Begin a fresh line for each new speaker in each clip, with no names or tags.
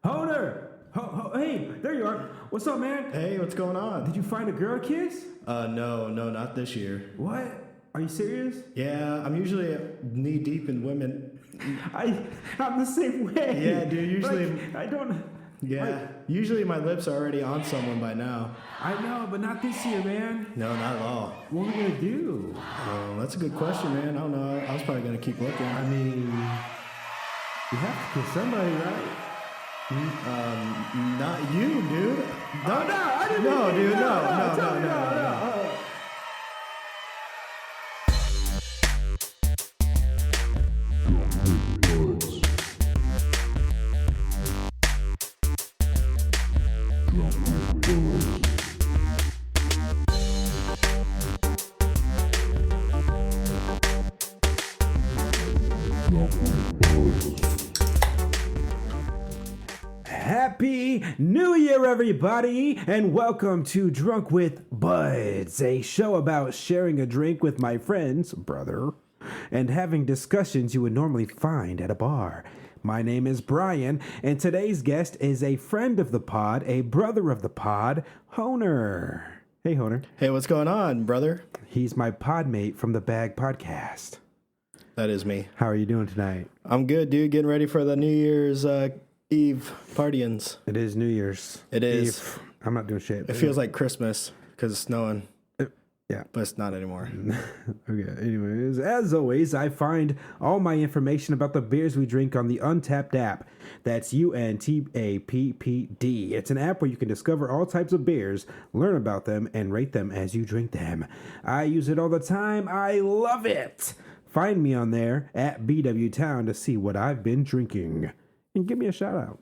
Honer! Hey, there you are. What's up, man?
Hey, what's going on?
Did you find a girl to kiss?
No, not this year.
What? Are you serious?
Yeah, I'm usually knee deep in women.
I'm the same way.
Yeah, dude, usually...
Like, I don't...
Yeah,
like,
usually my lips are already on someone by now.
I know, but not this year, man.
No, not at all.
What are we gonna do?
That's a good question, man. I don't know. I was probably going to keep looking.
I mean... You have to kiss somebody, right?
Not you, dude.
No, I didn't
No,
mean
dude,
no.
no.
Happy New Year, everybody, and welcome to Drunk with Buds, a show about sharing a drink with my friends, brother, and having discussions you would normally find at a bar. My name is Brian, and today's guest is a friend of the pod, a brother of the pod, Honer. Hey, Honer.
Hey, what's going on, brother?
He's my podmate from the Bag Podcast.
That is me.
How are you doing tonight?
I'm good, dude. Getting ready for the New Year's Eve partyings.
It is New Year's.
It is.
Eve. I'm not doing shit.
It feels like Christmas because it's snowing.
Yeah.
But it's not anymore.
Okay, anyways, as always, I find all my information about the beers we drink on the Untapped app. That's UNTAPPD. It's an app where you can discover all types of beers, learn about them, and rate them as you drink them. I use it all the time. I love it. Find me on there at BW Town to see what I've been drinking. And give me a shout out.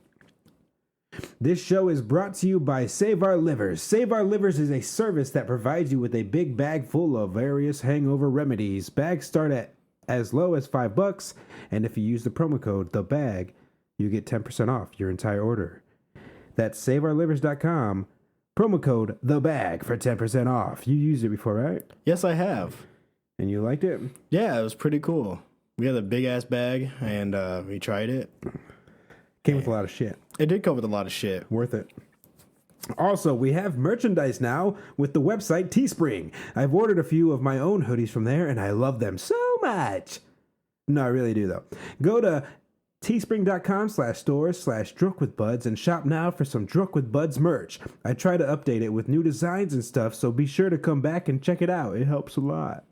This show is brought to you by Save Our Livers. Save Our Livers is a service that provides you with a big bag full of various hangover remedies. Bags start at as low as $5, and if you use the promo code THEBAG, you get 10% off your entire order. That's SaveOurLivers.com, promo code THEBAG for 10% off. You used it before, right?
Yes, I have.
And you liked it?
Yeah, it was pretty cool. We had a big ass bag, and we tried it.
Came with a lot of shit.
It did come with a lot of shit.
Worth it. Also, we have merchandise now with the website Teespring. I've ordered a few of my own hoodies from there, and I love them so much. No, I really do, though. Go to teespring.com/stores/drunkwithbuds and shop now for some Drunk with Buds merch. I try to update it with new designs and stuff, so be sure to come back and check it out. It helps a lot.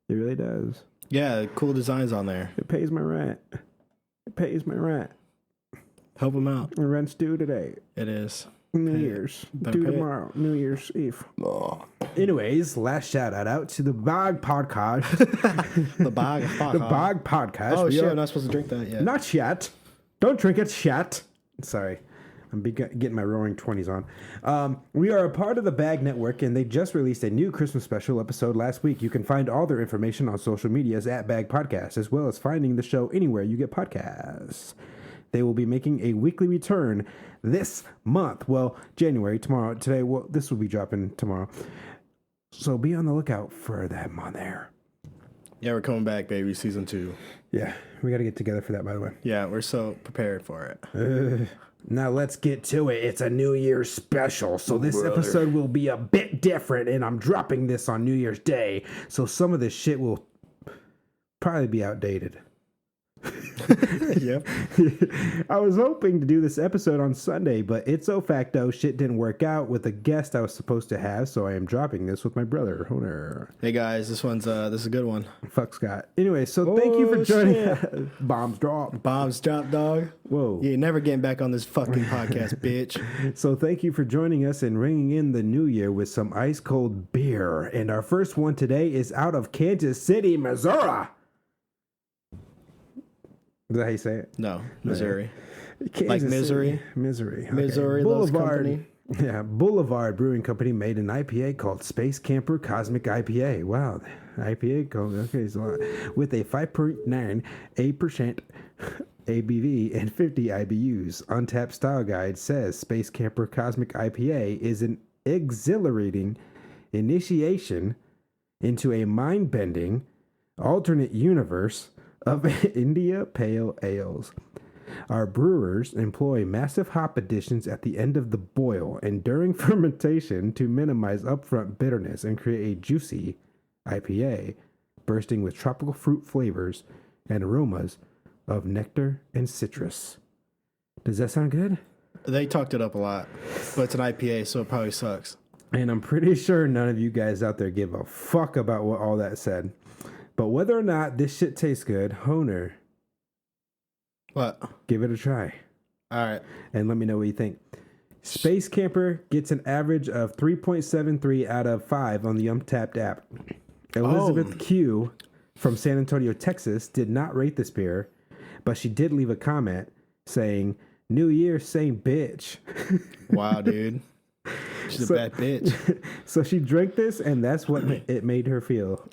It really does.
Yeah, cool designs on there.
It pays my rent. It pays my rent.
Help them out.
My rent's due today.
It is.
New Year's. Due tomorrow. New Year's Eve. Oh. Anyways, last shout out to the Bag Podcast.
The Bag Podcast.
The Bag Podcast.
Oh, shit. I'm not supposed to drink that yet.
Not yet. Don't drink it yet. Sorry. I'm getting my Roaring 20s on. We are a part of the Bag Network, and they just released a new Christmas special episode last week. You can find all their information on social medias at Bag Podcast, as well as finding the show anywhere you get podcasts. They will be making a weekly return this month. Well, January, tomorrow. Today, well, this will be dropping tomorrow. So be on the lookout for them on there.
Yeah, we're coming back, baby. Season 2.
Yeah, we got to get together for that, by the way.
Yeah, we're so prepared for it.
Now let's get to it. It's a New Year's special, so this episode will be a bit different, and I'm dropping this on New Year's Day, so some of this shit will probably be outdated.
Yep.
I was hoping to do this episode on Sunday, but ipso facto shit didn't work out with the guest I was supposed to have, so I am dropping this with my brother, Honer.
Hey guys, this is a good one.
Fuck Scott. Anyway, so thank you for joining. Bombs drop.
Bombs drop, dog.
Whoa.
You ain't never getting back on this fucking podcast, bitch.
So thank you for joining us and ringing in the new year with some ice cold beer. And our first one today is out of Kansas City, Missouri. Is that how you say it?
No, Missouri.
Like
misery?
Misery. Okay.
Missouri Loves Company.
Yeah, Boulevard Brewing Company made an IPA called Space Camper Cosmic IPA. Wow, IPA code. Okay, so with a 5.9% ABV and 50 IBUs. Untapped Style Guide says Space Camper Cosmic IPA is an exhilarating initiation into a mind-bending alternate universe of India Pale Ales. Our brewers employ massive hop additions at the end of the boil and during fermentation to minimize upfront bitterness and create a juicy IPA, bursting with tropical fruit flavors and aromas of nectar and citrus. Does that sound good?
They talked it up a lot, but it's an IPA, so it probably sucks.
And I'm pretty sure none of you guys out there give a fuck about what all that said. But whether or not this shit tastes good, Honer,
What?
give it a try.
All right.
And let me know what you think. Space Camper gets an average of 3.73 out of 5 on the Untapped app. Elizabeth Q from San Antonio, Texas, did not rate this beer, but she did leave a comment saying, "New Year, same bitch."
Wow, dude. She's a bad bitch.
So she drank this, and that's what it made her feel.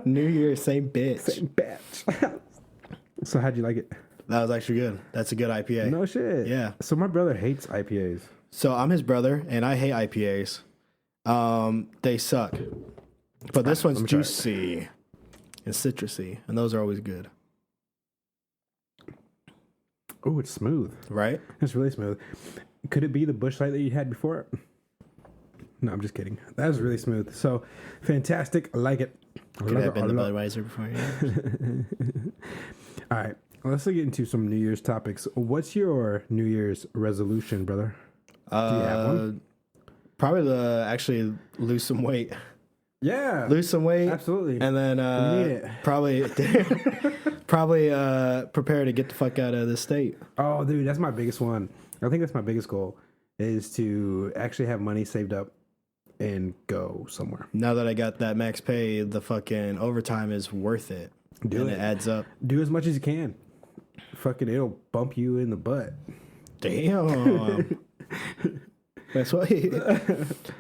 New Year, same bitch.
Same bitch. So how'd you like it?
That was actually good. That's a good IPA.
No shit.
Yeah.
So my brother hates IPAs.
So I'm his brother, and I hate IPAs. They suck. But this one's juicy and citrusy, and those are always good.
Oh, it's smooth.
Right?
It's really smooth. Could it be the Busch Light that you had before? No, I'm just kidding. That was really smooth. So fantastic. I like it.
Could have been the Budweiser before. Yeah.
All right. Let's get into some New Year's topics. What's your New Year's resolution, brother? Do you have one?
Probably to actually lose some weight.
Yeah.
Lose some weight.
Absolutely.
And then
need it.
probably prepare to get the fuck out of this state.
Oh, dude, that's my biggest one. I think that's my biggest goal is to actually have money saved up and go somewhere.
Now that I got that max pay, the fucking overtime is worth it.
Do it.
It adds up.
Do as much as you can. Fucking, it'll bump you in the butt.
Damn. That's why.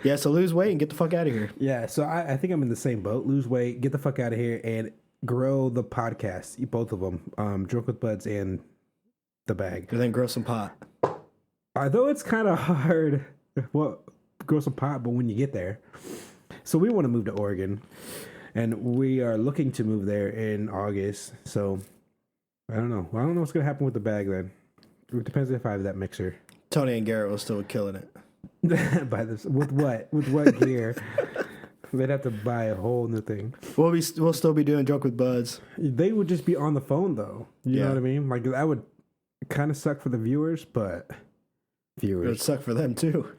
Yeah, so lose weight and get the fuck out of here.
Yeah, so I think I'm in the same boat. Lose weight, get the fuck out of here, and grow the podcast. Both of them. Drunk with Buds and The Bag.
And then grow some pot.
Although it's kind of hard, well, grow some pot, but when you get there. So we want to move to Oregon, and we are looking to move there in August. So I don't know. Well, I don't know what's going to happen with The Bag then. It depends if I have that mixer.
Tony and Garrett was still killing it.
By this, with what? With what gear? They'd have to buy a whole new thing.
We'll still be doing Drunk with Buds.
They would just be on the phone, though. You know what I mean? Like, that would kind of suck for the viewers, but
It would suck for them, too.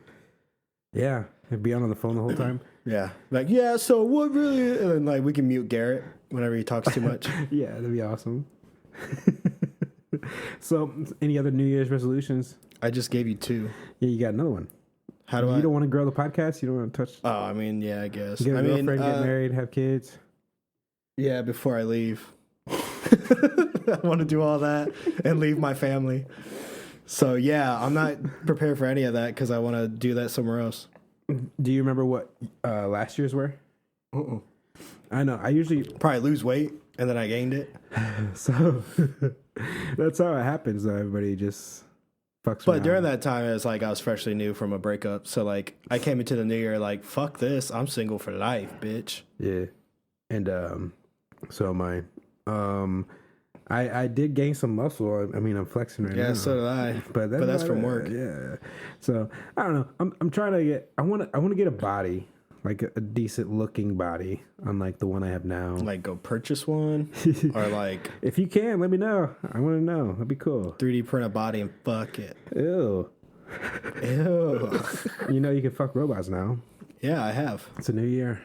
Yeah. They'd be on the phone the whole time.
Yeah. Like, yeah, so what really... And then, like, we can mute Garrett whenever he talks too much.
Yeah, that'd be awesome. So, any other New Year's resolutions?
I just gave you 2.
Yeah, you got another one.
How do I...
You don't want to grow the podcast? You don't want to touch...
Oh, I mean, yeah, I guess.
Get a girlfriend, get married, have kids?
Yeah, before I leave. I want to do all that and leave my family. So, yeah, I'm not prepared for any of that because I want to do that somewhere else.
Do you remember what last year's were?
Uh-uh.
I know. I usually...
Probably lose weight, and then I gained it.
So, that's how it happens, though. Everybody just fucks
But
around.
during that time, it was like I was freshly new from a breakup. So, like, I came into the new year like, fuck this. I'm single for life, bitch.
Yeah. And so am I. I did gain some muscle. I mean, I'm flexing right now.
Yeah, so did I.
But
that's from work.
Yeah. So I don't know. I'm trying to get. I want to get a body, like a decent looking body, unlike the one I have now.
Like, go purchase one, or like,
if you can, let me know. I want to know. That'd be cool.
3D print a body and fuck it.
Ew.
Ew.
You know you can fuck robots now.
Yeah, I have.
It's a new year.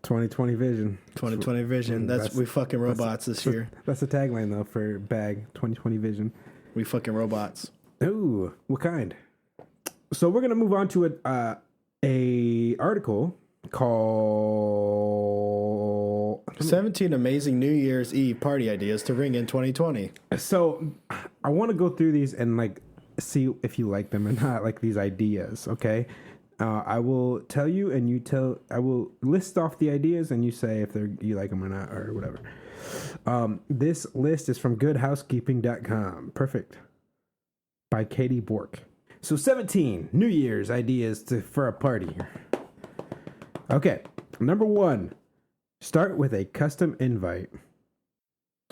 2020 vision.
2020 vision. That's we fucking robots this year.
That's the tagline though for Bag 2020 vision.
We fucking robots.
Ooh, what kind? So we're gonna move on to a article called
17 amazing New Year's Eve party ideas to ring in 2020.
So I want to go through these and like see if you like them or not, like these ideas. Okay. I will tell you, and you tell. I will list off the ideas, and you say if you like them or not, or whatever. This list is from GoodHousekeeping.com. Perfect. By Katie Bork. So 17 New Year's ideas for a party. Okay, number 1. Start with a custom invite.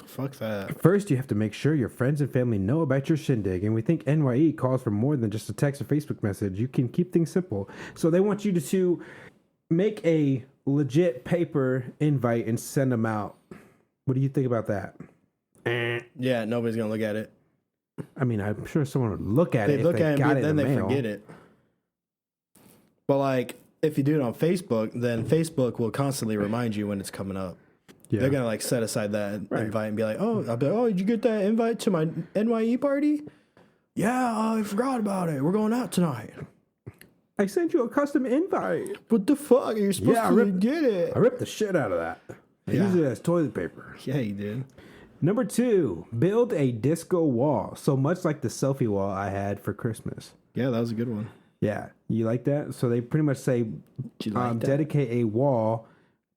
Fuck that.
First, you have to make sure your friends and family know about your shindig, and we think NYE calls for more than just a text or Facebook message. You can keep things simple. So they want you to make a legit paper invite and send them out. What do you think about that?
Yeah, nobody's gonna look at it.
I mean, I'm sure someone would look at it.
They look at it, and then they
mail.
forget it. But like, if you do it on Facebook, then Facebook will constantly remind you when it's coming up.
Yeah.
They're gonna like set aside that invite and be like, "Oh, I'll be like, oh, did you get that invite to my NYE party? Yeah, I forgot about it. We're going out tonight.
I sent you a custom invite.
What the fuck? You're supposed to get it.
I ripped the shit out of that. I used it as toilet paper.
Yeah, you did.
Number 2, build a disco wall. So much like the selfie wall I had for Christmas.
Yeah, that was a good one.
Yeah, you like that? So they pretty much say dedicate a wall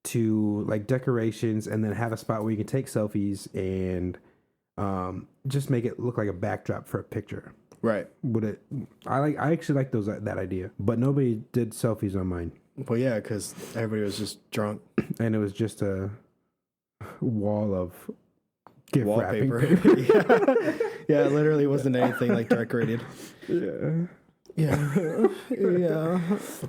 to like decorations, and then have a spot where you can take selfies and just make it look like a backdrop for a picture.
Right.
I actually like that idea, but nobody did selfies on mine.
Well, yeah, because everybody was just drunk.
And it was just a wall of gift
wallpaper.
wrapping paper.
Yeah, it literally wasn't anything like decorated. Yeah.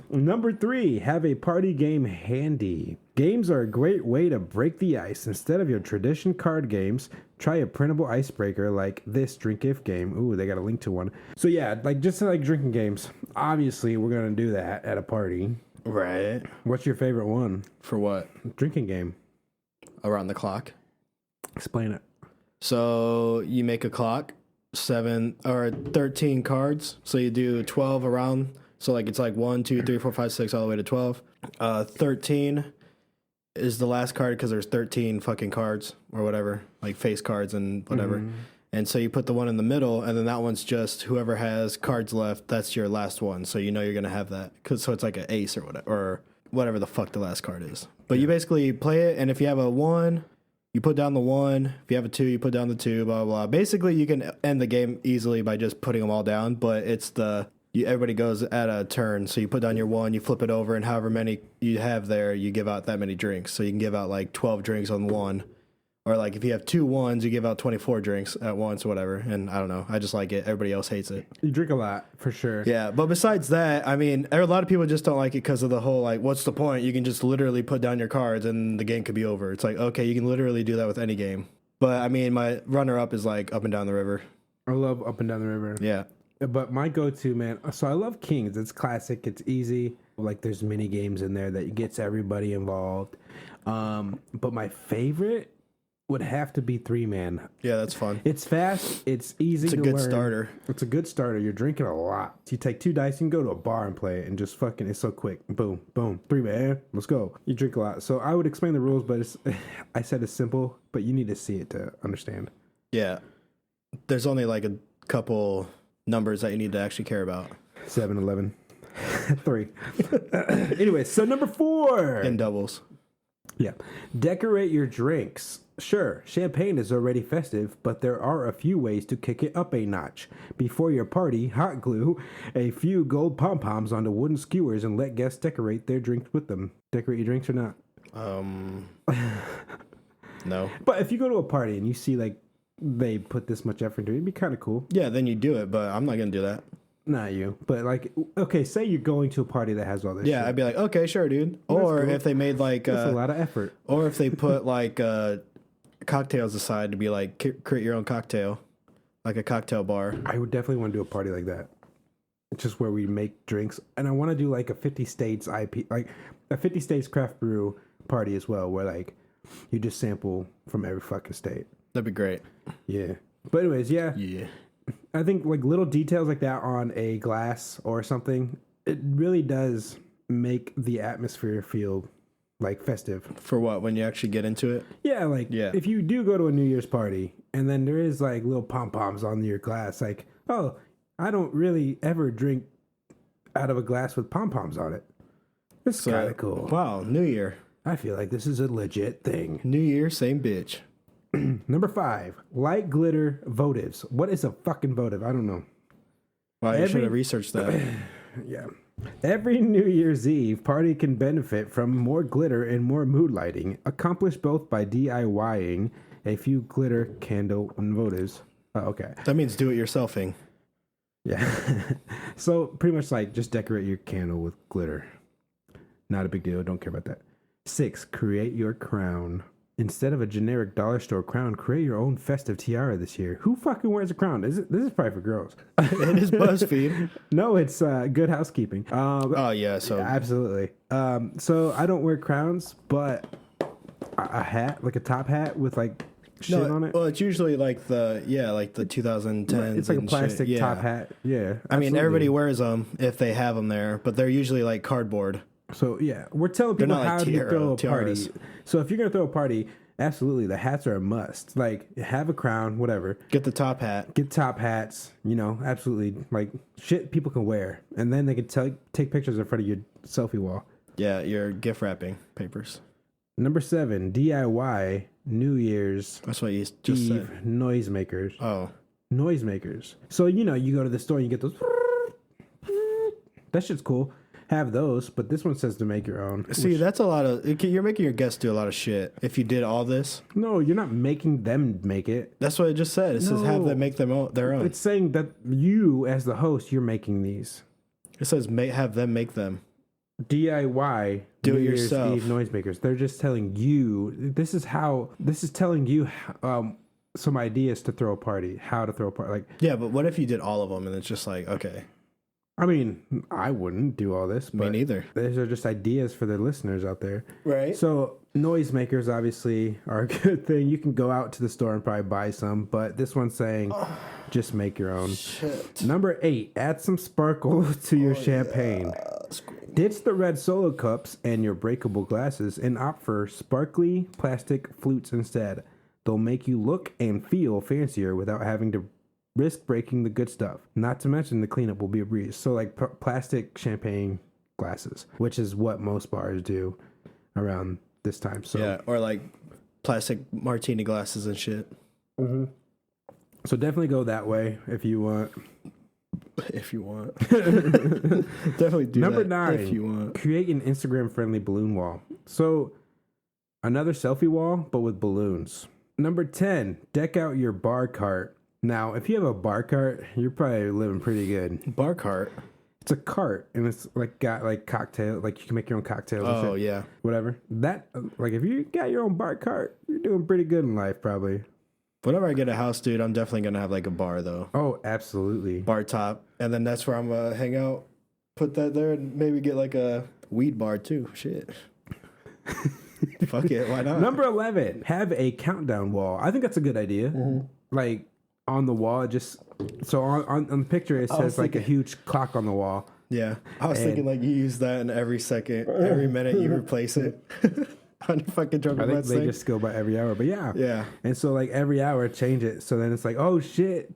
Number 3, have a party game handy. Games are a great way to break the ice. Instead of your tradition card games, try a printable icebreaker like this drink if game. Ooh, they got a link to one. So yeah, like just like drinking games. Obviously, we're gonna do that at a party.
Right.
What's your favorite one?
For what?
Drinking game.
Around the clock.
Explain it.
So you make a clock, 7 or 13 cards. So you do 12 around. So like it's like 1, 2, 3, 4, 5, 6 all the way to 12. 13 is the last card because there's 13 fucking cards or whatever, like face cards and whatever. Mm-hmm. And so you put the one in the middle, and then that one's just whoever has cards left. That's your last one. So you know you're gonna have that. So it's like an ace or whatever the fuck the last card is. But you basically play it, and if you have a 1, you put down the 1. If you have a 2, you put down the 2. Blah blah blah. Basically, you can end the game easily by just putting them all down. But it's everybody goes at a turn. So you put down your 1, you flip it over, and however many you have there, you give out that many drinks. So you can give out like 12 drinks on 1. Or like if you have 2 1s, you give out 24 drinks at once or whatever. And I don't know. I just like it. Everybody else hates it.
You drink a lot, for sure.
Yeah. But besides that, I mean, a lot of people just don't like it because of the whole, like, what's the point? You can just literally put down your cards and the game could be over. It's like, okay, you can literally do that with any game. But I mean, my runner-up is like Up and Down the River.
I love Up and Down the River.
Yeah.
But my go-to, man, so I love Kings. It's classic. It's easy. Like, there's mini games in there that gets everybody involved. But my favorite would have to be 3-Man.
Yeah, that's fun.
It's fast. It's easy to learn.
It's a good starter.
It's a good starter. You're drinking a lot. You take 2 dice, you can go to a bar and play it, and just fucking, it's so quick. Boom, boom. 3-Man. Let's go. You drink a lot. So I would explain the rules, but I said it's simple, but you need to see it to understand.
Yeah. There's only like a couple numbers that you need to actually care about.
7, 11, 3. Anyway, so number 4.
In doubles.
Yeah. Decorate your drinks. Sure, champagne is already festive, but there are a few ways to kick it up a notch. Before your party, hot glue a few gold pom-poms onto wooden skewers and let guests decorate their drinks with them. Decorate your drinks or not?
No.
But if you go to a party and you see, like, they put this much effort into it, it'd be kind of cool.
Yeah, then you do it, but I'm not going to do that.
Not you. But, like, okay, say you're going to a party that has all this shit.
I'd be like, okay, sure, dude. Or cool. If they made, like...
That's a lot of effort.
Or if they put, like... cocktails aside to be like create your own cocktail, like a cocktail bar.
I would definitely want to do a party like that, just where we make drinks, and I want to do like a 50 states IP, like a 50 states craft brew party as well, where like you just sample from every fucking state.
That'd be great.
Yeah. But anyways, yeah. I think like little details like that on a glass or something, it really does make the atmosphere feel like festive.
For what? When you actually get into it?
Yeah, like if you do go to a New Year's party and then there is like little pom-poms on your glass, like, oh, I don't really ever drink out of a glass with pom-poms on it. It's kind of cool.
Wow, New Year.
I feel like this is a legit thing.
New Year, same bitch.
Number 5, light glitter votives. What is a fucking votive? I don't know.
Well, you should have researched that.
Yeah. Every New Year's Eve party can benefit from more glitter and more mood lighting, accomplished both by DIYing a few glitter candle and votives. Oh, okay.
That means do-it-yourselfing.
Yeah. So pretty much like just decorate your candle with glitter. Not a big deal. Don't care about that. 6, create your crown. Instead of a generic dollar store crown, create your own festive tiara this year. Who fucking wears a crown? This is probably for girls.
It is BuzzFeed.
No, it's Good Housekeeping.
Oh, yeah. So
Absolutely. So I don't wear crowns, but a hat, like a top hat with like shit on it.
Well, it's usually like the 2010s.
It's like a plastic
shit.
top hat. Yeah.
I mean,
absolutely.
everybody wears them if they have them there, but they're usually like cardboard.
So yeah, we're telling people
not like
how to throw a
tiaras.
party. So if you're gonna throw a party, absolutely, the hats are a must. Like have a crown, whatever.
Get the top hat.
Get top hats. Absolutely, like shit people can wear, and then they can take pictures in front of your selfie wall.
Yeah, your gift wrapping papers.
Number 7, DIY New Year's
That's what you just
Eve
said.
noisemakers.
Oh,
Noisemakers. So you go to the store and you get those. That shit's cool. Have those, but this one says to make your own.
see, that's a lot of. You're making your guests do a lot of shit. If you did all this,
No, you're not making them make it.
that's what it just said. It says have
No.
them make their own.
It's saying that you, as the host, you're making these.
It says have them make them.
DIY
Do it
New Year's
yourself.
Eve noisemakers. They're just telling you. This is telling you some ideas to throw a party. How to throw a party. Like,
Yeah, but what if you did all of them and it's just like, okay,
I mean, I wouldn't do all this.
me
But
neither.
these are just ideas for the listeners out there.
Right.
So noisemakers obviously are a good thing. You can go out to the store and probably buy some, but this one's saying just make your own.
Shit.
Number 8, add some sparkle to your champagne. Ditch the red solo cups and your breakable glasses and opt for sparkly plastic flutes instead. They'll make you look and feel fancier without having to risk breaking the good stuff. Not to mention the cleanup will be a breeze. So like plastic champagne glasses, which is what most bars do around this time. So
Yeah, or like plastic martini glasses and shit.
so definitely go that way if you want.
If you want. Definitely do
Number
that
9,
if you want.
create an Instagram friendly balloon wall. So another selfie wall, but with balloons. Number 10, deck out your bar cart. Now, if you have a bar cart, you're probably living pretty good.
Bar cart.
It's a cart, and it's like got like cocktail, like you can make your own cocktails. And
Oh
shit,
yeah.
whatever. That like if you got your own bar cart, you're doing pretty good in life, probably.
Whenever I get a house, dude, I'm definitely gonna have like a bar though.
Oh, absolutely.
Bar top. And then that's where I'm gonna hang out. Put that there and maybe get like a weed bar too. Shit. Fuck it, why not?
Number 11, have a countdown wall. I think that's a good idea. Like on the wall, it just so on the picture it says like a huge clock on the wall.
Yeah. I was thinking like you use that and every second, every minute you replace it. On your fucking drunk
I think
Let's
they
thing.
just go by every hour, but yeah.
Yeah.
And so like every hour change it. So then it's like, oh shit,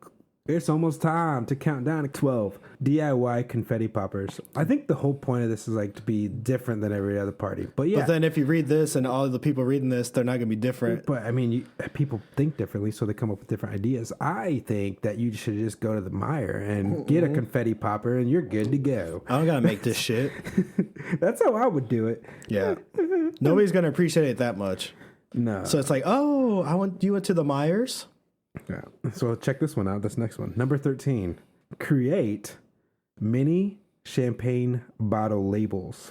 it's almost time to count down to 12. DIY confetti poppers. I think the whole point of this is like to be different than every other party. But yeah.
But then if you read this and all the people reading this, they're not gonna be different.
But I mean, people think differently, so they come up with different ideas. I think that you should just go to the Meijer and get a confetti popper, and you're good to go.
I don't gotta make this shit.
That's how I would do it.
Yeah. Nobody's gonna appreciate it that much.
No.
So it's like, oh, you went to the Myers?
Yeah. So check this one out. This next one, number 13. Create mini champagne bottle labels.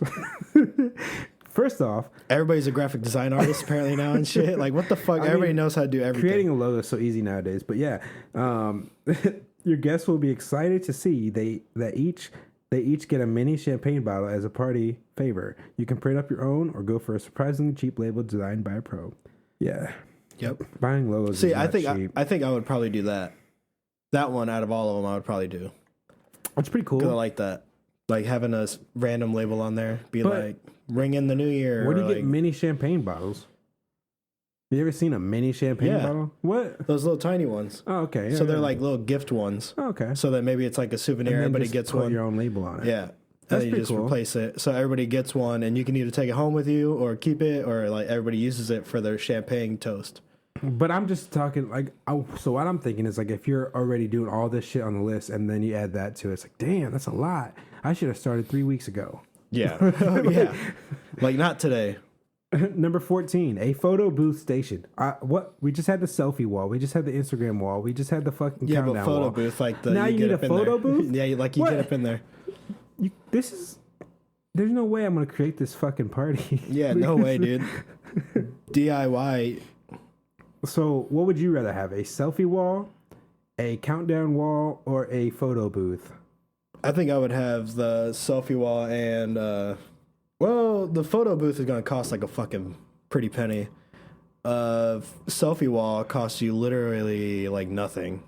First off,
Everybody's a graphic design artist apparently now and shit. Like, what the fuck? Everybody knows how to do everything.
creating a logo is so easy nowadays. But yeah, your guests will be excited to see they each get a mini champagne bottle as a party favor. You can print up your own or go for a surprisingly cheap label designed by a pro. Yeah.
Yep.
Buying logos
See,
is
I
not
think
cheap.
I think I would probably do that. That one out of all of them, I would probably do.
It's pretty cool.
'Cause I like that. Like having a random label on there, be
But-
like, ring in the new year.
Where do you
or
get
like,
mini champagne bottles? You ever seen a mini champagne
Yeah.
bottle? What?
those little tiny ones?
Oh, okay.
So
Yeah,
they're
yeah.
like little gift ones.
Oh, okay.
So that maybe it's like a souvenir.
And then
Everybody
just
gets
put
one.
your own label on it.
Yeah.
That's
And then you
pretty
just
cool.
replace it. So everybody gets one and you can either take it home with you or keep it or like everybody uses it for their champagne toast.
But I'm just talking like, so what I'm thinking is like if you're already doing all this shit on the list and then you add that to it, it's like, damn, that's a lot. I should have started 3 weeks ago.
Yeah. Yeah. Like not today.
Number 14, a photo booth station. What? We just had the selfie wall. We just had the Instagram wall. We just had the fucking countdown
but photo
wall.
booth, like the
Now you need a photo booth?
Yeah, like you
What?
get up in there.
There's no way I'm gonna create this fucking party.
Yeah, no way, dude. DIY.
So, what would you rather have? A selfie wall, a countdown wall, or a photo booth?
I think I would have the selfie wall and the photo booth is gonna cost like a fucking pretty penny. Selfie wall costs you literally like nothing.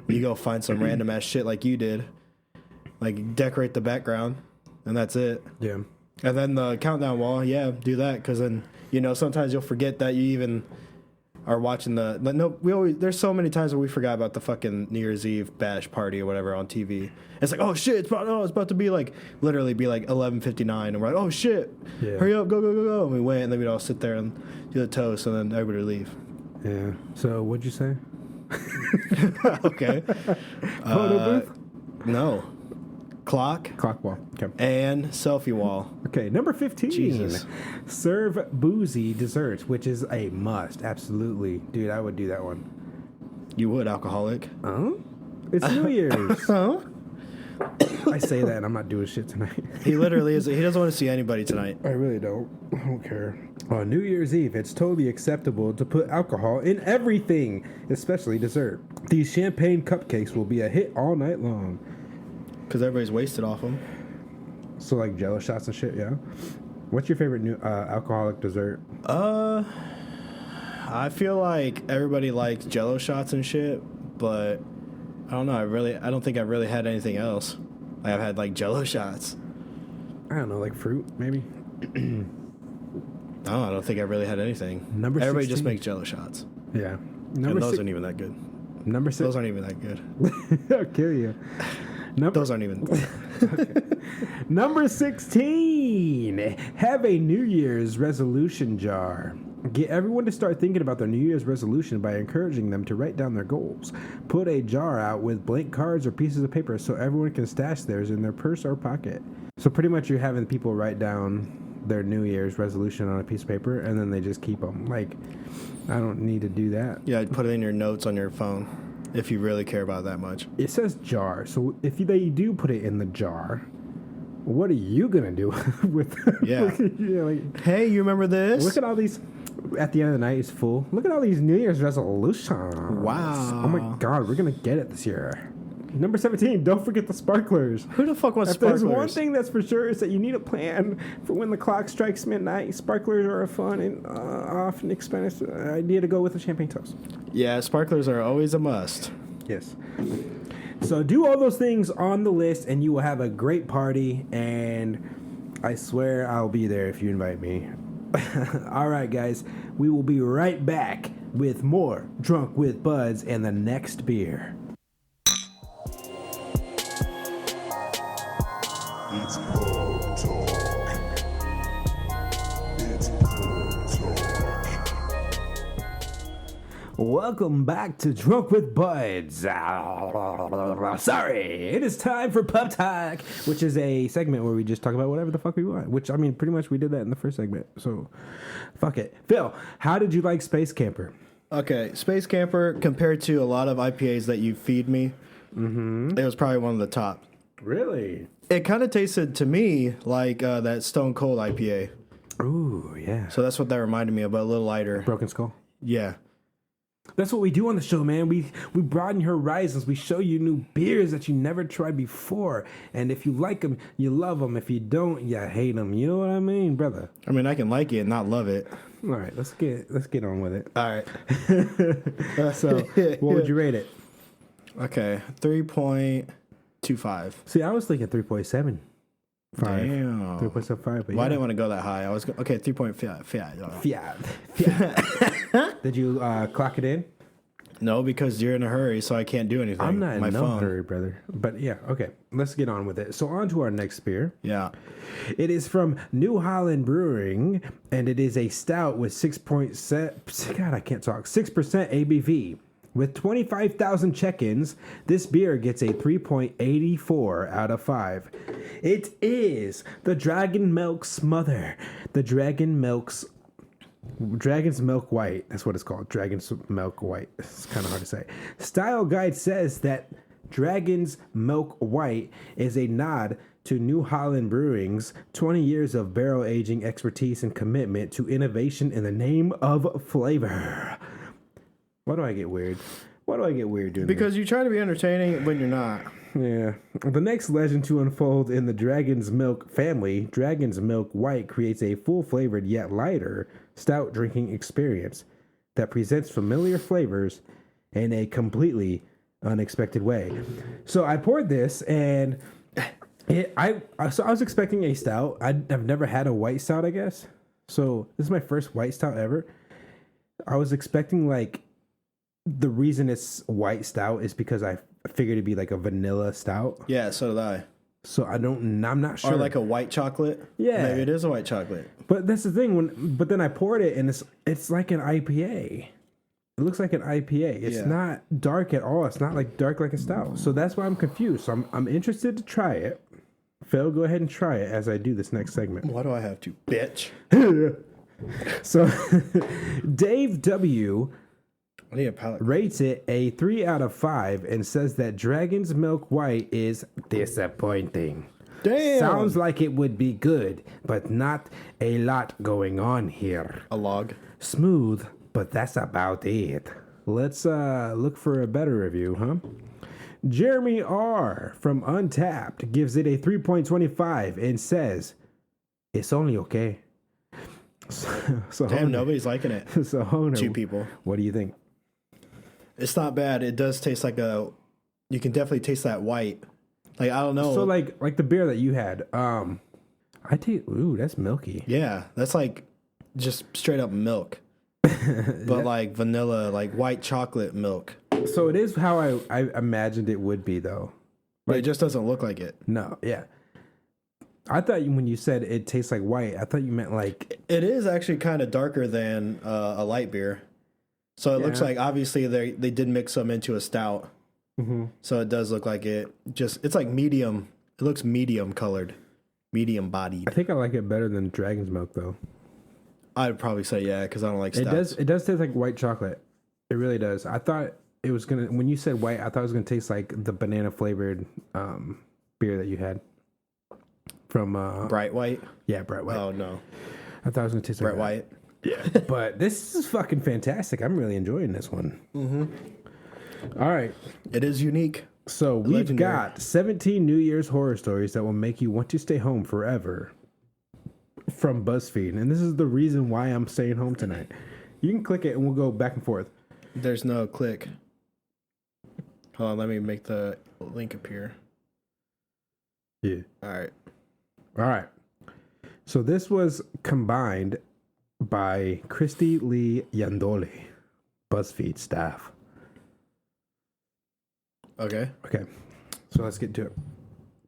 You go find some random ass shit like you did, like decorate the background, and that's it.
Yeah.
And then the countdown wall, yeah, do that because then sometimes you'll forget that you even are watching there's so many times where we forgot about the fucking New Year's Eve bash party or whatever on TV. It's like, oh shit, it's about to be like literally be like 11:59, and we're like, oh shit, hurry up, go, and we went, and then we'd all sit there and do the toast, and then everybody would leave.
Yeah. So what'd you say?
Okay.
Photo booth?
No. Clock
Wall. Okay.
and selfie wall.
Okay, number 15.
Jesus.
Serve boozy desserts, which is a must. Absolutely. Dude, I would do that one.
You would, alcoholic.
Huh? It's New Year's.
Huh?
I say that and I'm not doing shit tonight.
He literally is. He doesn't want to see anybody tonight.
I really don't. I don't care. On New Year's Eve, it's totally acceptable to put alcohol in everything, especially dessert. These champagne cupcakes will be a hit all night long.
Because everybody's wasted off them.
So like Jello shots and shit, yeah. What's your favorite new alcoholic dessert?
I feel like everybody likes Jello shots and shit, but I don't know. I don't think I've really had anything else. I've had like Jello shots.
I don't know, like fruit, maybe.
No, I don't think I really had anything.
Number
Everybody
16.
just makes Jello shots.
Yeah.
And those aren't even that good.
Number 6.
Those aren't even that good.
I'll kill you.
Those aren't even.
Number 16. Have a New Year's resolution jar. Get everyone to start thinking about their New Year's resolution by encouraging them to write down their goals. Put a jar out with blank cards or pieces of paper so everyone can stash theirs in their purse or pocket. So pretty much you're having people write down their New Year's resolution on a piece of paper and then they just keep them. Like, I don't need to do that.
Yeah, put it in your notes on your phone if you really care about it that much.
It says jar, so if they do put it in the jar, what are you gonna do with?
Yeah. Hey, you remember this?
Look at all these. At the end of the night, it's full. Look at all these New Year's resolutions.
Wow.
Oh my God, we're gonna get it this year. Number 17. Don't forget the sparklers.
Who the fuck wants
If
sparklers?
there's one thing that's for sure is that you need a plan for when the clock strikes midnight. Sparklers are a fun and often expensive idea to go with a champagne toast.
Yeah, sparklers are always a must.
Yes. So do all those things on the list and you will have a great party, and I swear I'll be there if you invite me. All right, guys. We will be right back with more Drunk with Buds and the next beer.
It's pub talk. It's pub talk.
Welcome back to Drunk with Buds. Sorry, it is time for Pub Talk, which is a segment where we just talk about whatever the fuck we want. Which, I mean, pretty much we did that in the first segment. So, fuck it. Phil, how did you like Space Camper?
Okay, Space Camper, compared to a lot of IPAs that you feed me, it was probably one of the top.
Really?
It kind of tasted to me like that Stone Cold IPA.
Ooh, yeah.
So that's what that reminded me of, but a little lighter.
Broken Skull.
Yeah.
That's what we do on the show, man. We broaden your horizons. We show you new beers that you never tried before. And if you like them, you love them. If you don't, you hate them. You know what I mean, brother?
I mean, I can like it and not love it.
All right, let's get on with it.
All right.
So, what would you rate it?
Okay, 3.25.
See, I was thinking 3.75.
Damn.
3.75.
Well, I didn't want to go that high. I was okay. 3.5.
Yeah. Did you clock it in?
No, because you're in a hurry, so I can't do anything.
I'm not in
My
no
phone.
hurry, brother. But yeah, okay. Let's get on with it. So on to our next beer.
Yeah.
It is from New Holland Brewing, and it is a stout with 6.7. God, I can't talk. 6% ABV. With 25,000 check-ins, this beer gets a 3.84 out of 5. It is the Dragon Milk's mother. The Dragon Milk's Dragon's Milk White. That's what it's called. Dragon's Milk White. It's kind of hard to say. Style Guide says that Dragon's Milk White is a nod to New Holland Brewing's 20 years of barrel aging expertise and commitment to innovation in the name of flavor. Why do I get weird? Why do I get weird doing
Because you try to be entertaining when you're not.
Yeah. The next legend to unfold in the Dragon's Milk family, Dragon's Milk White creates a full-flavored yet lighter stout drinking experience that presents familiar flavors in a completely unexpected way. So I poured this, and I was expecting a stout. I've never had a white stout, I guess. So this is my first white stout ever. I was expecting like the reason it's white stout is because I figured it'd be like a vanilla stout.
Yeah, so did I.
So I'm not sure.
Or like a white chocolate.
Yeah.
Maybe it is a white chocolate.
But that's the thing. But then I poured it, and it's like an IPA. It looks like an IPA. It's not dark at all. It's not like dark like a stout. So that's why I'm confused. So I'm interested to try it. Phil, go ahead and try it as I do this next segment.
Why do I have to, bitch?
So Dave W.
I need a palate.
rates it a 3 out of 5 and says that Dragon's Milk White is disappointing.
Damn.
Sounds like it would be good, but not a lot going on here.
A log.
Smooth, but that's about it. Let's look for a better review, huh? Jeremy R. from Untapped gives it a 3.25 and says, it's only okay. So
Damn, nobody's liking it.
So Honer,
2 people.
what do you think?
It's not bad. It does taste like you can definitely taste that white. Like, I don't know.
So like the beer that you had, I taste, ooh, that's milky.
Yeah, that's like just straight up milk. But like vanilla, like white chocolate milk.
So it is how I imagined it would be, though.
But it just doesn't look like it.
No, yeah. I thought when you said it tastes like white, I thought you meant like...
It is actually kind of darker than a light beer. So it looks like, obviously, they did mix some into a stout. Mm-hmm. So it does look like it's like medium. It looks medium colored, medium bodied.
I think I like it better than Dragon's Milk, though.
I'd probably say yeah, because I don't like stouts.
It does taste like white chocolate. It really does. I thought it was going to... When you said white, I thought it was going to taste like the banana-flavored beer that you had. From
Bright White?
Yeah, Bright White.
Oh, no.
I thought it was going to taste like
Bright White?
Yeah. But this is fucking fantastic. I'm really enjoying this one. Mm-hmm. All right.
It is unique.
So we've
Legendary.
got 17 New Year's horror stories that will make you want to stay home forever from BuzzFeed. And this is the reason why I'm staying home tonight. You can click it and we'll go back and forth.
There's no click. Hold on, let me make the link appear.
Yeah.
All right.
All right. So this was combined by Christy Lee Yandole, BuzzFeed staff.
Okay.
Okay. So let's get to it.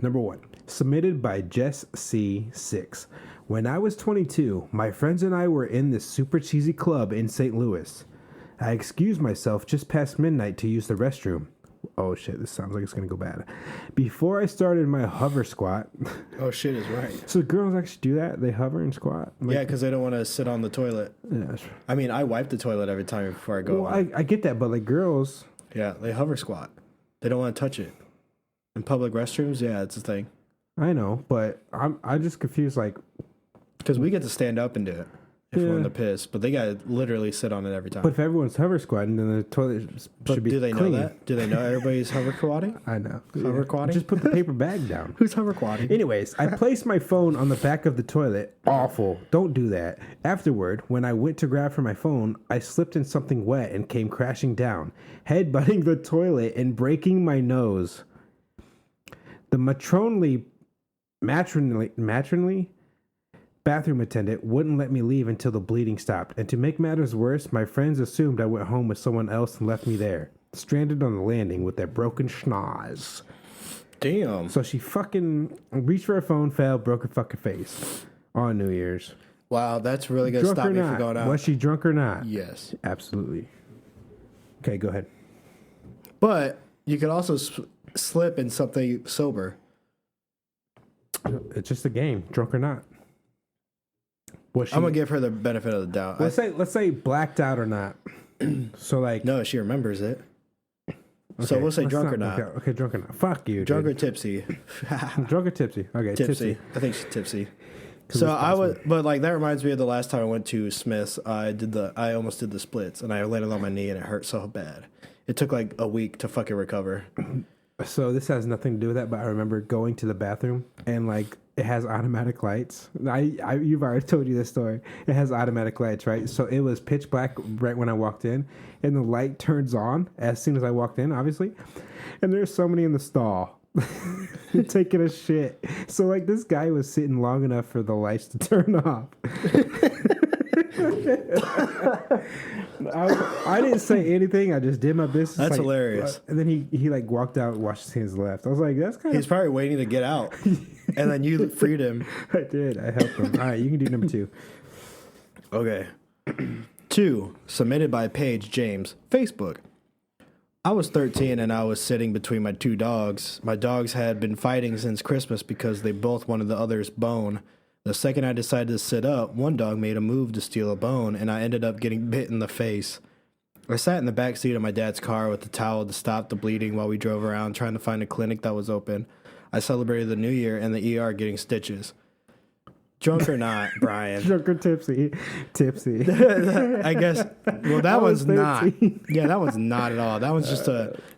Number 1, submitted by Jess C6. When I was 22, my friends and I were in this super cheesy club in St. Louis. I excused myself just past midnight to use the restroom. Oh shit, this sounds like it's gonna go bad. Before I started my hover squat.
Oh shit is right.
So girls actually do that? They hover and squat?
Yeah, because they don't want to sit on the toilet.
Yeah.
I mean, I wipe the toilet every time before I go.
Well, I get that, but like girls.
Yeah, they hover squat. They don't want to touch it. In public restrooms, yeah, it's a thing.
I know, but I'm just confused. Like,
because we get to stand up and do it if we're in the piss, but they gotta literally sit on it every time.
but if everyone's hover squatting, then the toilet should be
do they
clean.
know that? Do they know everybody's hover squatting?
I know.
Hover squatting?
Just put the paper bag down.
Who's hover squatting?
Anyways, I placed my phone on the back of the toilet. Awful. Don't do that. Afterward, when I went to grab for my phone, I slipped in something wet and came crashing down, headbutting the toilet and breaking my nose. The matronly bathroom attendant wouldn't let me leave until the bleeding stopped. And to make matters worse, my friends assumed I went home with someone else and left me there, stranded on the landing with that broken schnoz.
Damn.
So she fucking reached for her phone, fell, broke her fucking face on New Year's.
Wow, that's really gonna
Drunk
stop
or
me
not?
from going out.
Was she drunk or not?
Yes,
Absolutely. Okay, go ahead.
but you could also slip in something sober.
It's just a game, drunk or not. Was she?
I'm gonna give her the benefit of the doubt.
Let's say blacked out or not. So like
No, she remembers it. So we'll say
let's
drunk or not.
Okay, drunk or not. Fuck you.
Drunk
dude.
or tipsy?
Drunk or tipsy? Okay,
Tipsy. I think she's tipsy.
it's
So I was,
possible.
but like that reminds me of the last time I went to Smith's. I almost did the splits, and I landed on my knee, and it hurt so bad. It took like a week to fucking recover.
So this has nothing to do with that, but I remember going to the bathroom and like it has automatic lights. You've already told you this story. It has automatic lights, right? So it was pitch black right when I walked in, and the light turns on as soon as I walked in, obviously. And there's somebody in the stall taking a shit. So like this guy was sitting long enough for the lights to turn off. I didn't say anything. I just did my business.
That's
like,
hilarious.
And then he like walked out, washed his hands, left. I was like, that's kind
He's
of.
probably waiting to get out, and then you freed him.
I did. I helped him. All right, you can do number 2.
Okay. 2, submitted by Paige James, Facebook. I was 13 and I was sitting between my 2 dogs. My dogs had been fighting since Christmas because they both wanted the other's bone. The second I decided to sit up, one dog made a move to steal a bone, and I ended up getting bit in the face. I sat in the back seat of my dad's car with the towel to stop the bleeding while we drove around trying to find a clinic that was open. I celebrated the new year in the ER getting stitches. Drunk or not, Brian?
Drunk or tipsy? Tipsy.
I guess. Well, that
was
one's not.
13.
Yeah, that one's not at all. That one's just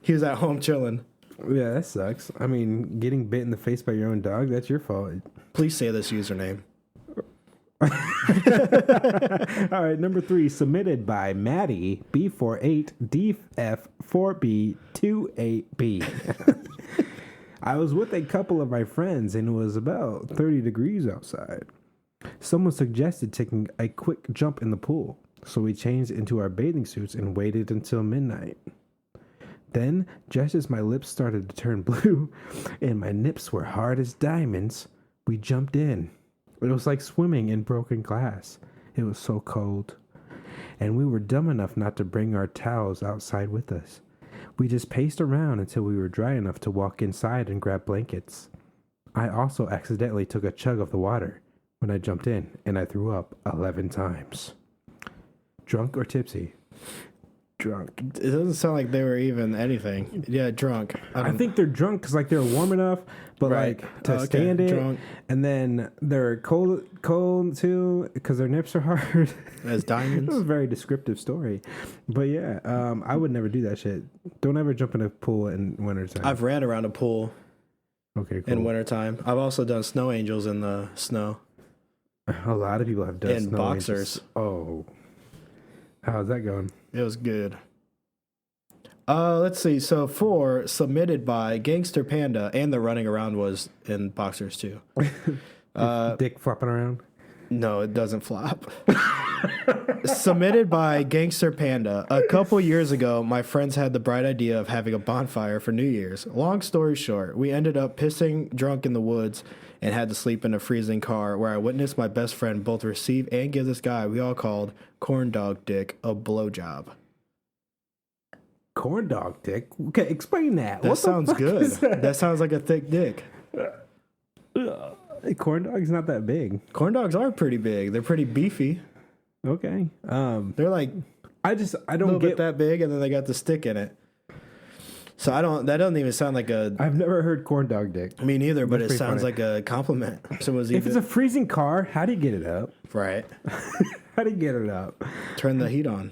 he was at home chilling.
Yeah, that sucks. I mean, getting bit in the face by your own dog, that's your fault.
Please say this username.
All right, number 3, submitted by Maddie B48DF4B28B. I was with a couple of my friends and it was about 30 degrees outside. Someone suggested taking a quick jump in the pool, so we changed into our bathing suits and waited until midnight. Then, just as my lips started to turn blue and my nips were hard as diamonds, we jumped in. It was like swimming in broken glass. It was so cold. And we were dumb enough not to bring our towels outside with us. We just paced around until we were dry enough to walk inside and grab blankets. I also accidentally took a chug of the water when I jumped in, and I threw up 11 times. Drunk or tipsy? Drunk.
It doesn't sound like they were even anything. Yeah, drunk.
I think they're drunk because like they're warm enough, but
Right.
like to
Oh, okay.
stand it,
Drunk.
and then they're cold too because their nips are hard.
As
That was
diamonds.
a very descriptive story, but yeah, I would never do that shit. Don't ever jump in a pool in wintertime.
I've ran around a pool
Okay, cool.
in wintertime. I've also done snow angels in the snow.
A lot of people have done
In
snow
boxers.
angels. Oh, how's that going?
It was good. Let's see. So 4, submitted by Gangster Panda, and the running around was in boxers too.
Dick flopping around.
No, it doesn't flop. Submitted by Gangster Panda. A couple years ago, my friends had the bright idea of having a bonfire for New Year's. Long story short, we ended up pissing drunk in the woods and had to sleep in a freezing car where I witnessed my best friend both receive and give this guy we all called Corn Dog Dick a blowjob.
Corn dog dick. Okay, explain that.
That
What the
sounds
fuck
good.
is that?
That sounds like a thick dick.
Corn dog's not that big.
Corn dogs are pretty big. They're pretty beefy.
Okay.
They're like
I
a
don't
little
get
bit that big, and then they got the stick in it. So that doesn't even sound like a.
I've never heard corn dog dick.
Me neither, but it
pretty
sounds
funny.
like a compliment. Someone's
If it's a freezing car, how do you get it up?
right.
How do you get it up?
Turn the heat on.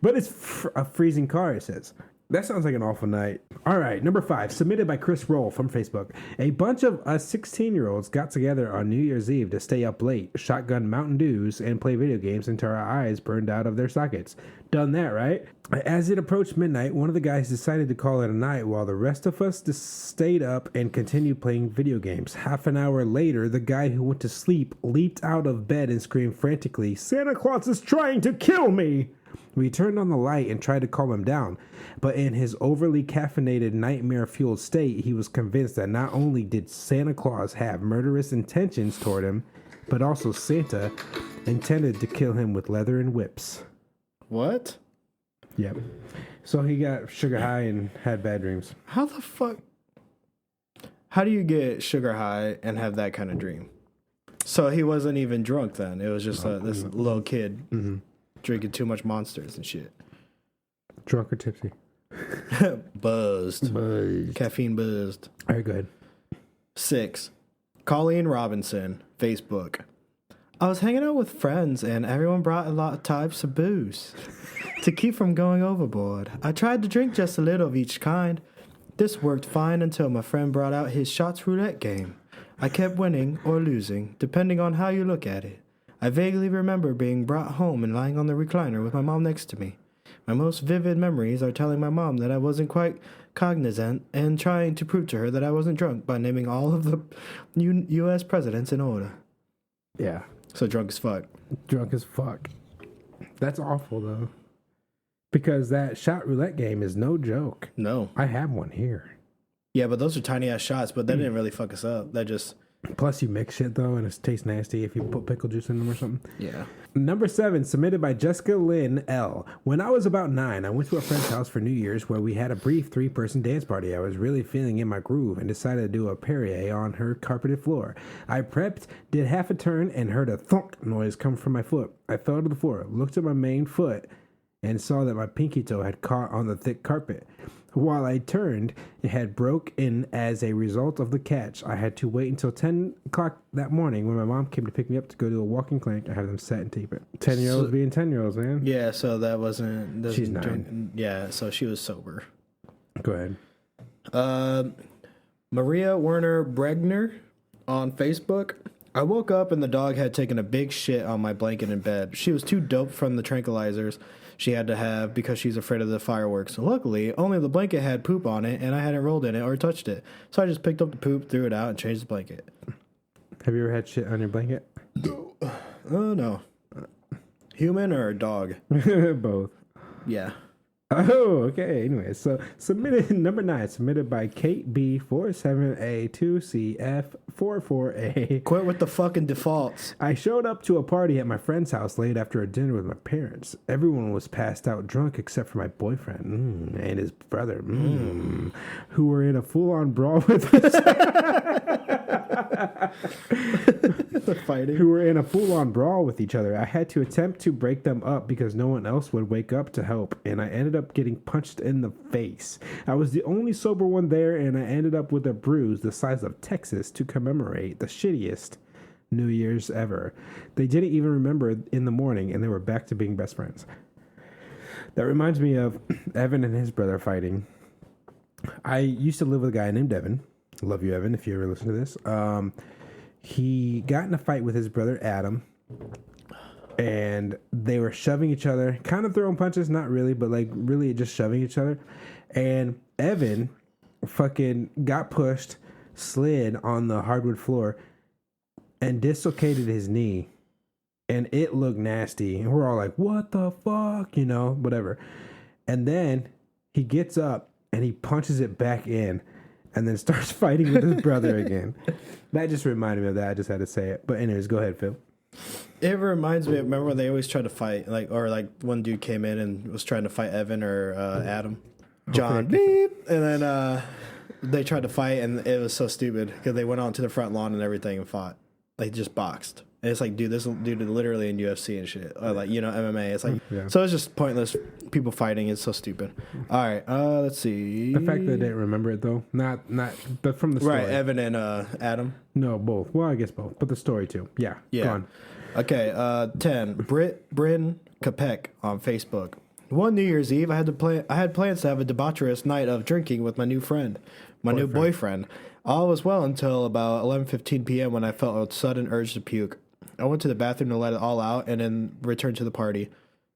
But it's a freezing car, it says. That sounds like an awful night. All right, number 5, submitted by Chris Roll from Facebook. A bunch of us 16-year-olds got together on New Year's Eve to stay up late, shotgun Mountain Dews, and play video games until our eyes burned out of their sockets. Done that, right? As it approached midnight, one of the guys decided to call it a night while the rest of us just stayed up and continued playing video games. Half an hour later, the guy who went to sleep leaped out of bed and screamed frantically, "Santa Claus is trying to kill me!" We turned on the light and tried to calm him down, but in his overly caffeinated, nightmare-fueled state, he was convinced that not only did Santa Claus have murderous intentions toward him, but also Santa intended to kill him with leather and whips.
What?
Yep. So he got sugar high and had bad dreams.
How the fuck? How do you get sugar high and have that kind of dream? So he wasn't even drunk then. It was just this little kid drinking too much Monsters and shit.
Drunk or tipsy?
Buzzed.
Buzzed.
Caffeine buzzed.
All right, good.
6. Colleen Robinson, Facebook. I was hanging out with friends and everyone brought a lot of types of booze to keep from going overboard. I tried to drink just a little of each kind. This worked fine until my friend brought out his shots roulette game. I kept winning or losing, depending on how you look at it. I vaguely remember being brought home and lying on the recliner with my mom next to me. My most vivid memories are telling my mom that I wasn't quite cognizant and trying to prove to her that I wasn't drunk by naming all of the U.S. presidents in order.
Yeah.
So drunk as fuck.
Drunk as fuck. That's awful, though. Because that shot roulette game is no joke.
No.
I have one here.
Yeah, but those are tiny ass shots, but that didn't really fuck us up. That just...
Plus, you mix shit, though, and it tastes nasty if you put pickle juice in them or something.
Yeah.
Number 7, submitted by Jessica Lynn L. When I was about 9, I went to a friend's house for New Year's where we had a brief 3-person dance party. I was really feeling in my groove and decided to do a Perrier on her carpeted floor. I prepped, did half a turn, and heard a thunk noise come from my foot. I fell to the floor, looked at my main foot, and saw that my pinky toe had caught on the thick carpet. While I turned, it had broken as a result of the catch. I had to wait until 10 o'clock that morning when my mom came to pick me up to go to a walking clinic. I had them set and tape it. 10-year-olds being 10-year-olds, man.
Yeah, so that wasn't...
She's 9.
Yeah, so she was sober.
Go ahead.
Maria Werner Bregner on Facebook. I woke up and the dog had taken a big shit on my blanket in bed. She was too doped from the tranquilizers she had to have because she's afraid of the fireworks. Luckily, only the blanket had poop on it, and I hadn't rolled in it or touched it. So I just picked up the poop, threw it out, and changed the blanket.
Have you ever had shit on your blanket?
No. Oh, no. Human or dog?
Both.
Yeah.
Oh, okay. Anyway, so submitted number 9, submitted by Kate B47A2CF44A.
Quit with the fucking defaults.
I showed up to a party at my friend's house late after a dinner with my parents. Everyone was passed out drunk except for my boyfriend and his brother, who were in a full-on brawl with
Fighting.
who were in a full-on brawl with each other. I had to attempt to break them up because no one else would wake up to help, and I ended up getting punched in the face. I was the only sober one there, and I ended up with a bruise the size of Texas to commemorate the shittiest New Year's ever. They didn't even remember in the morning, and they were back to being best friends. That reminds me of Evan and his brother fighting. I used to live with a guy named Evan. Love you, Evan, if you ever listen to this. He got in a fight with his brother Adam, and they were shoving each other, kind of throwing punches, not really, but like really just shoving each other. And Evan fucking got pushed, slid on the hardwood floor, and dislocated his knee. And it looked nasty. And we're all like, what the fuck? You know, whatever. And then he gets up and he punches it back in and then starts fighting with his brother again. That just reminded me of that. I just had to say it. But anyways, go ahead, Phil.
It reminds me, remember when they always tried to fight, like, or like one dude came in and was trying to fight Evan or Adam? John, beep. And then they tried to fight, and it was so stupid because they went on to the front lawn and everything and fought. Like, just boxed. And it's like, dude, this dude literally in UFC and shit. Or like, you know, MMA. It's like, so it's just pointless. People fighting. It's so stupid. All right, let's see.
The fact that they didn't remember it, though. Not, but from the story.
Right, Evan and Adam.
No, both. Well, I guess both. But the story, too. Yeah.
Yeah.
Go on.
Okay, 10. Bryn Capek on Facebook. One New Year's Eve, I had plans to have a debaucherous night of drinking with my new friend, new boyfriend. All was well until about 11:15 p.m. when I felt a sudden urge to puke. I went to the bathroom to let it all out and then returned to the party.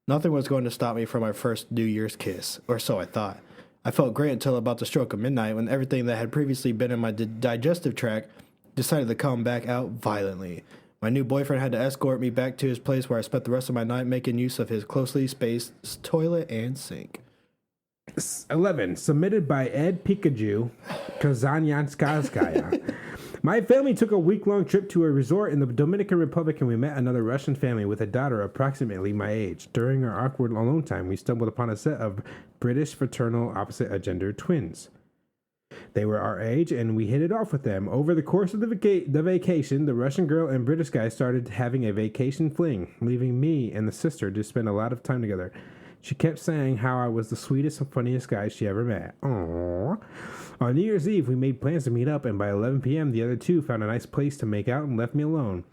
Nothing was going to stop me from my first New Year's kiss, or so I thought. I felt great until about the stroke of midnight when everything that had previously been in my digestive tract decided to come back out violently. My new boyfriend had to escort me back to his place where I spent the rest of my night making use of his closely spaced toilet and sink.
11, submitted by Ed Pikaju Kazanyanskaya. My family took a week-long trip to a resort in the Dominican Republic, and we met another Russian family with a daughter approximately my age. During our awkward alone time, we stumbled upon a set of British fraternal opposite gender twins. They were our age, and we hit it off with them. Over the course of the vacation, the Russian girl and British guy started having a vacation fling, leaving me and the sister to spend a lot of time together. She kept saying how I was the sweetest and funniest guy she ever met. Aww. On New Year's Eve, we made plans to meet up, and by 11 p.m., the other two found a nice place to make out and left me alone.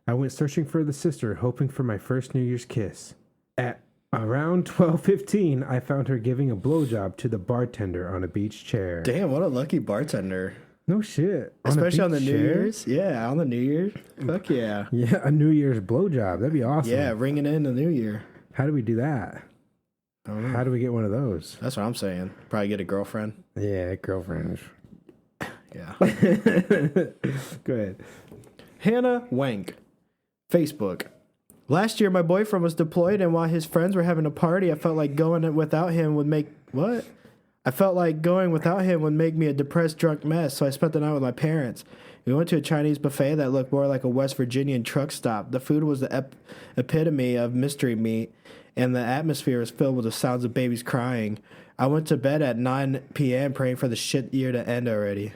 I went searching for the sister, hoping for my first New Year's kiss. At around 12:15, I found her giving a blowjob to the bartender on a beach chair.
Damn, what a lucky bartender.
No shit.
Especially on the New
chair?
Year's. Yeah, on the New Year's. Fuck yeah.
Yeah, a New Year's blowjob. That'd be awesome.
Yeah, ringing in the New Year.
How do we do that?
I don't know.
How do we get one of those?
That's what I'm saying. Probably get a girlfriend.
Yeah, girlfriend.
Yeah.
Go ahead.
Hannah Wank. Facebook. Last year, my boyfriend was deployed, and while his friends were having a party, I felt like going without him would make... What? I felt like going without him would make me a depressed, drunk mess, so I spent the night with my parents. We went to a Chinese buffet that looked more like a West Virginian truck stop. The food was the epitome of mystery meat, and the atmosphere was filled with the sounds of babies crying. I went to bed at 9 p.m. praying for the shit year to end already.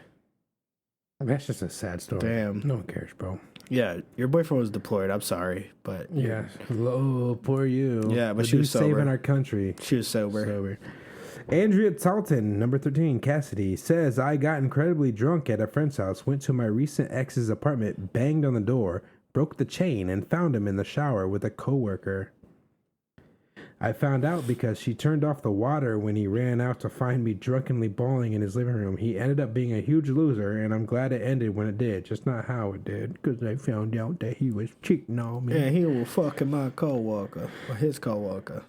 That's just a sad story.
Damn.
No one cares, bro.
Yeah, your boyfriend was deployed. I'm sorry, but...
Yeah. Oh, poor you.
Yeah, but
The
she was
dude saving
sober.
our country.
She was sober.
Andrea Talton, number 13, Cassidy, says, I got incredibly drunk at a friend's house, went to my recent ex's apartment, banged on the door, broke the chain, and found him in the shower with a coworker. I found out because she turned off the water when he ran out to find me drunkenly bawling in his living room. He ended up being a huge loser, and I'm glad it ended when it did. Just not how it did, because I found out that he was cheating on me.
Yeah, he was fucking my coworker, or his coworker.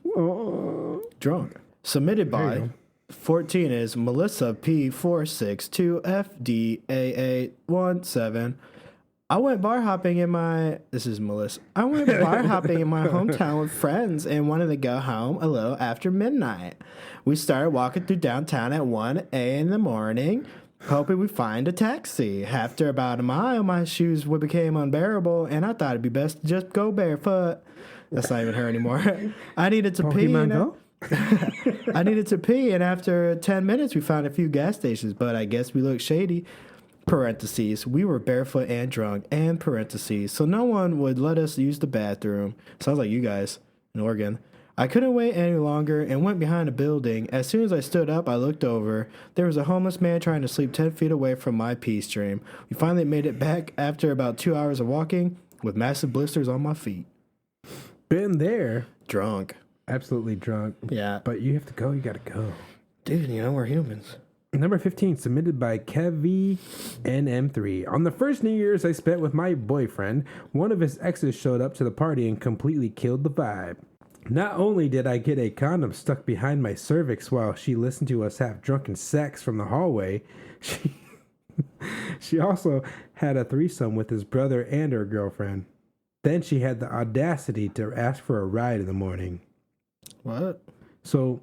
Drunk. Submitted by 14 is Melissa P462FDAA17. I went bar hopping in my hometown with friends and wanted to go home a little after midnight. We started walking through downtown at 1 a.m. in the morning, hoping we'd find a taxi. After about a mile, my shoes became unbearable, and I thought it'd be best to just go barefoot. That's not even her anymore. I needed to pee. I needed to pee, and after 10 minutes, we found a few gas stations, but I guess we looked shady. Parentheses, we were barefoot and drunk, and parentheses, so no one would let us use the bathroom. Sounds like you guys in Oregon. I couldn't wait any longer and went behind a building. As soon as I stood up, I looked over. There was a homeless man trying to sleep 10 feet away from my pee stream. We finally made it back after about 2 hours of walking with massive blisters on my feet.
Been there.
Drunk.
Absolutely drunk.
Yeah.
But you have to go, you gotta go.
Dude, you know, we're humans.
Number 15, submitted by Kevy NM3. On the first New Year's I spent with my boyfriend, one of his exes showed up to the party and completely killed the vibe. Not only did I get a condom stuck behind my cervix while she listened to us have drunken sex from the hallway, she also had a threesome with his brother and her girlfriend. Then she had the audacity to ask for a ride in the morning.
What?
So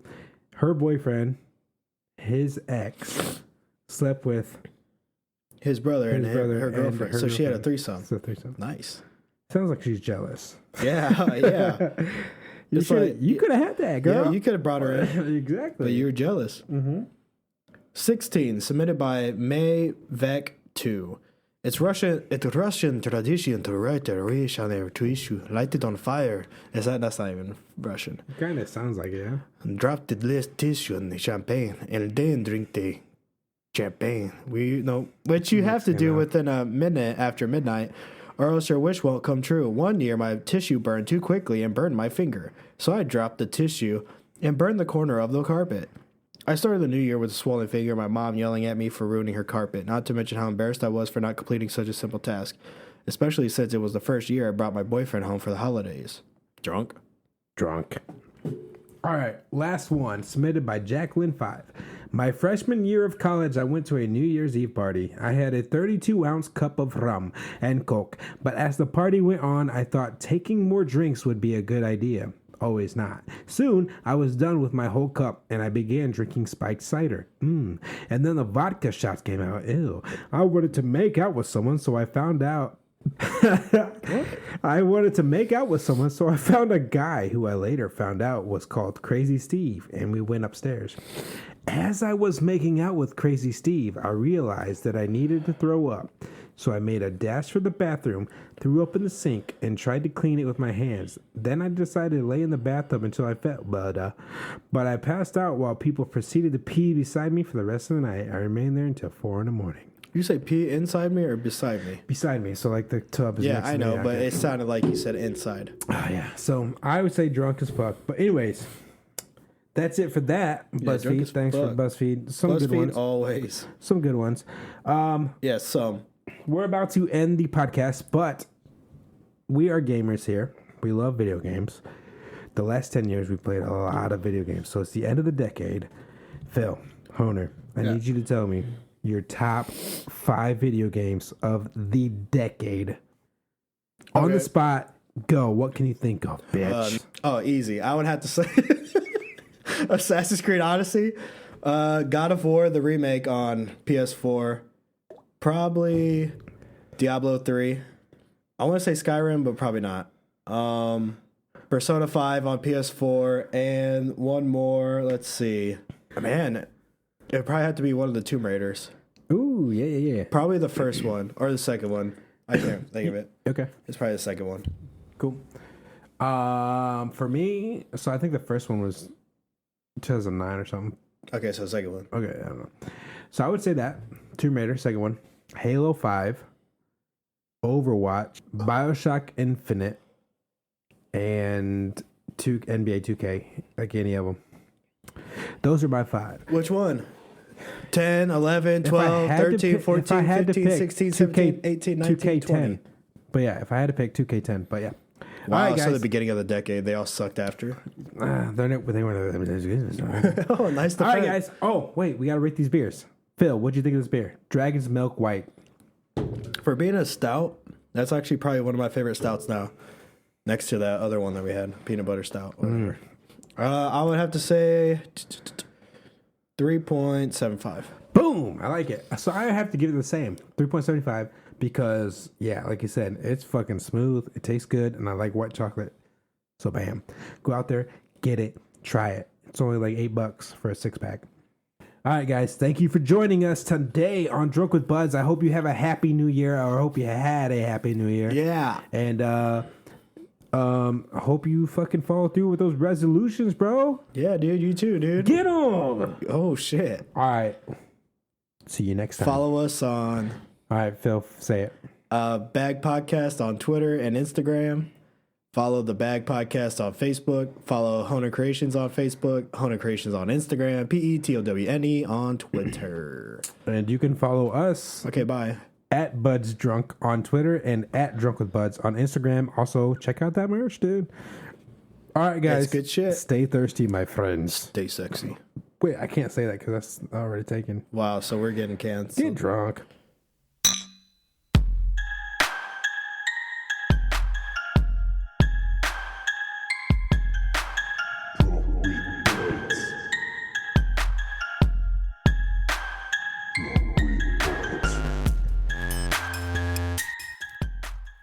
her boyfriend, his ex, slept with
his brother and
brother
her girlfriend.
and her
So she had a
girlfriend.
threesome.
It's a threesome.
Nice.
Sounds like she's jealous.
Yeah, yeah.
You
It's like-
could have had that, girl.
Yeah, you could have brought her in,
Exactly.
but you were jealous. 16, submitted by May Vec 2. It's Russian tradition to write a wish on a tissue, light it on fire. That's not even Russian.
Kind of sounds like it, yeah.
And drop the last tissue in the champagne, and then drink the champagne. Which you have to do within a minute after midnight, or else your wish won't come true. One year, my tissue burned too quickly and burned my finger, so I dropped the tissue and burned the corner of the carpet. I started the new year with a swollen finger and my mom yelling at me for ruining her carpet, not to mention how embarrassed I was for not completing such a simple task, especially since it was the first year I brought my boyfriend home for the holidays. Drunk.
All right, last one, submitted by Jacqueline 5. My freshman year of college, I went to a New Year's Eve party. I had a 32-ounce cup of rum and Coke, but as the party went on, I thought taking more drinks would be a good idea. Always not. Soon, I was done with my whole cup, and I began drinking spiked cider. And then the vodka shots came out. Ew. I wanted to make out with someone, so I found out I wanted to make out with someone, so I found a guy who I later found out was called Crazy Steve, and we went upstairs. As I was making out with Crazy Steve, I realized that I needed to throw up. So I made a dash for the bathroom, threw up in the sink, and tried to clean it with my hands. Then I decided to lay in the bathtub until I felt better. But I passed out while people proceeded to pee beside me for the rest of the night. I remained there until 4 in the morning.
You say pee inside me or beside me?
Beside me, so like the tub is
Yeah,
next to
I
me.
know, but it sounded like you said inside.
Oh, yeah. So I would say drunk as fuck. But anyways, that's it for that.
drunk
BuzzFeed.
as
Thanks
fuck.
for BuzzFeed. Some good
BuzzFeed
ones.
always.
Some good ones.
Yeah, some.
We're about to end the podcast, but we are gamers here. We love video games. The last 10 years, we've played a lot of video games. So it's the end of the decade. Phil, Honer, I need you to tell me your top 5 video games of the decade. On the spot, go. What can you think of, bitch?
Easy. I would have to say Assassin's Creed Odyssey, God of War, the remake on PS4, probably Diablo 3. I want to say Skyrim, but probably not. Persona 5 on PS4, and one more. Let's see. Man, it probably have to be one of the Tomb Raiders.
Ooh, yeah.
Probably the first one or the second one. I can't think of it.
Okay,
It's probably the second one.
cool. For me, so I think the first one was 2009 or something.
Okay, so the second one.
Okay, I don't know. So I would say that Tomb Raider, second one, Halo 5, Overwatch, BioShock Infinite, and NBA 2K, like any of them. Those are my 5.
Which one? 10, 11, 12, 13, 14, 15, 16, 17, 18, 19, 20.
But yeah, if I had to pick 2K10, but yeah.
Wow,
all right, guys.
so the beginning of the decade, they all sucked after.
They weren't as good.
Oh, nice
All right,
defense.
guys. Oh, wait, we got to rate these beers. Phil, what'd you think of this beer? Dragon's Milk White.
For being a stout, that's actually probably one of my favorite stouts now. Next to that other one that we had, peanut butter stout. Whatever. I would have to say 3.75.
Boom! I like it. So I have to give it the same, 3.75, because, yeah, like you said, it's fucking smooth. It tastes good, and I like white chocolate. So, bam. Go out there, get it, try it. It's only like $8 for a 6-pack. All right, guys, thank you for joining us today on Drunk with Buds. I hope you have a happy new year, or I hope you had a happy new year.
Yeah.
And I hope you fucking follow through with those resolutions, bro.
Yeah, dude, you too, dude.
Get on!
Oh, shit.
All right. See you next time.
Follow us on
All right, Phil, say it.
Bag Podcast on Twitter and Instagram. Follow the Bag Podcast on Facebook. Follow Honer Creations on Facebook. Honer Creations on Instagram. PETOWNE on Twitter.
And you can follow us
Okay, bye.
at Buds Drunk on Twitter and at Drunk with Buds on Instagram. Also, check out that merch, dude. All right, guys.
That's good shit.
Stay thirsty, my friends.
Stay sexy.
Wait, I can't say that because that's already taken.
Wow, so we're getting
Get
canceled.
drunk.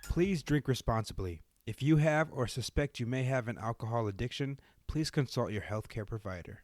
Please drink responsibly. If you have or suspect you may have an alcohol addiction, please consult your healthcare provider.